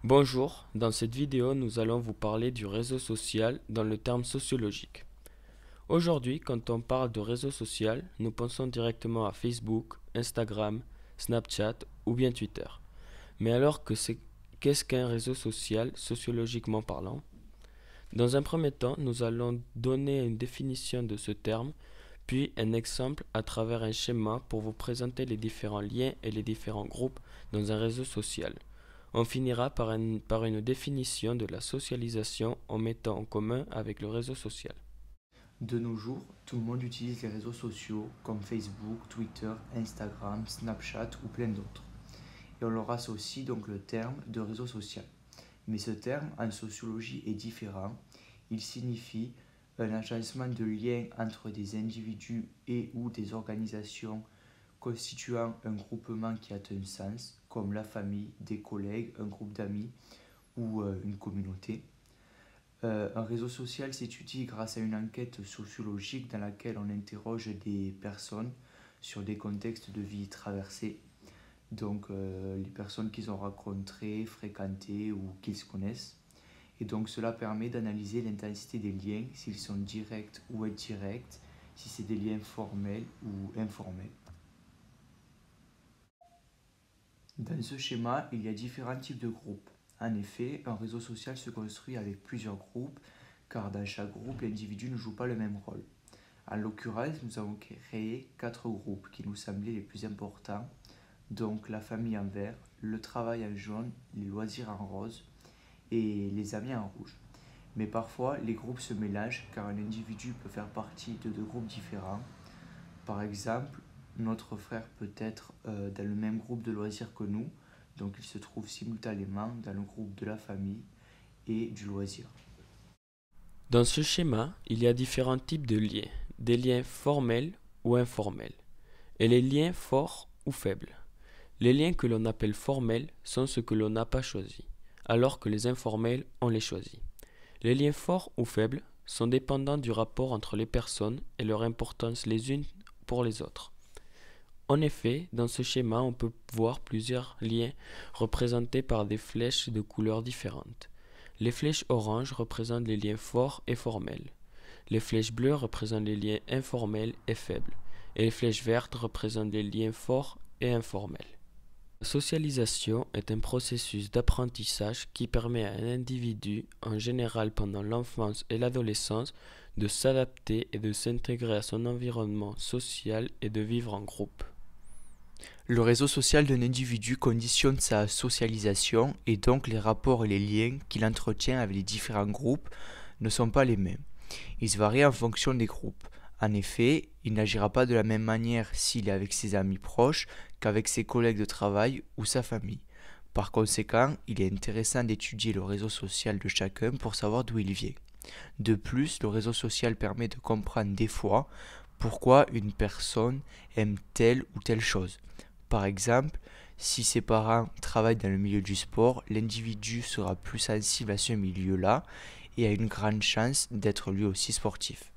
Bonjour, dans cette vidéo nous allons vous parler du réseau social dans le terme sociologique. Aujourd'hui, quand on parle de réseau social, nous pensons directement à Facebook, Instagram, Snapchat ou bien Twitter. Mais alors qu'est-ce qu'un réseau social sociologiquement parlant? Dans un premier temps, nous allons donner une définition de ce terme, puis un exemple à travers un schéma pour vous présenter les différents liens et les différents groupes dans un réseau social. On finira par une définition de la socialisation en mettant en commun avec le réseau social. De nos jours, tout le monde utilise les réseaux sociaux comme Facebook, Twitter, Instagram, Snapchat ou plein d'autres. Et on leur associe donc le terme de réseau social. Mais ce terme en sociologie est différent. Il signifie un agencement de liens entre des individus et ou des organisations constituant un groupement qui a un sens, comme la famille, des collègues, un groupe d'amis ou une communauté. Un réseau social s'étudie grâce à une enquête sociologique dans laquelle on interroge des personnes sur des contextes de vie traversés, donc les personnes qu'ils ont rencontrées, fréquentées ou qu'ils se connaissent. Et donc cela permet d'analyser l'intensité des liens, s'ils sont directs ou indirects, si c'est des liens formels ou informels. Dans ce schéma, il y a différents types de groupes. En effet, un réseau social se construit avec plusieurs groupes, car dans chaque groupe, l'individu ne joue pas le même rôle. En l'occurrence, nous avons créé 4 groupes qui nous semblaient les plus importants, donc la famille en vert, le travail en jaune, les loisirs en rose et les amis en rouge. Mais parfois, les groupes se mélangent car un individu peut faire partie de deux groupes différents. Par exemple, notre frère peut être dans le même groupe de loisirs que nous, donc il se trouve simultanément dans le groupe de la famille et du loisir. Dans ce schéma, il y a différents types de liens, des liens formels ou informels, et les liens forts ou faibles. Les liens que l'on appelle formels sont ceux que l'on n'a pas choisis, alors que les informels, on les choisit. Les liens forts ou faibles sont dépendants du rapport entre les personnes et leur importance les unes pour les autres. En effet, dans ce schéma, on peut voir plusieurs liens représentés par des flèches de couleurs différentes. Les flèches oranges représentent les liens forts et formels. Les flèches bleues représentent les liens informels et faibles. Et les flèches vertes représentent les liens forts et informels. La socialisation est un processus d'apprentissage qui permet à un individu, en général pendant l'enfance et l'adolescence, de s'adapter et de s'intégrer à son environnement social et de vivre en groupe. Le réseau social d'un individu conditionne sa socialisation et donc les rapports et les liens qu'il entretient avec les différents groupes ne sont pas les mêmes. Ils varient en fonction des groupes. En effet, il n'agira pas de la même manière s'il est avec ses amis proches qu'avec ses collègues de travail ou sa famille. Par conséquent, il est intéressant d'étudier le réseau social de chacun pour savoir d'où il vient. De plus, le réseau social permet de comprendre des fois pourquoi une personne aime telle ou telle chose. Par exemple, si ses parents travaillent dans le milieu du sport, l'individu sera plus sensible à ce milieu-là et a une grande chance d'être lui aussi sportif.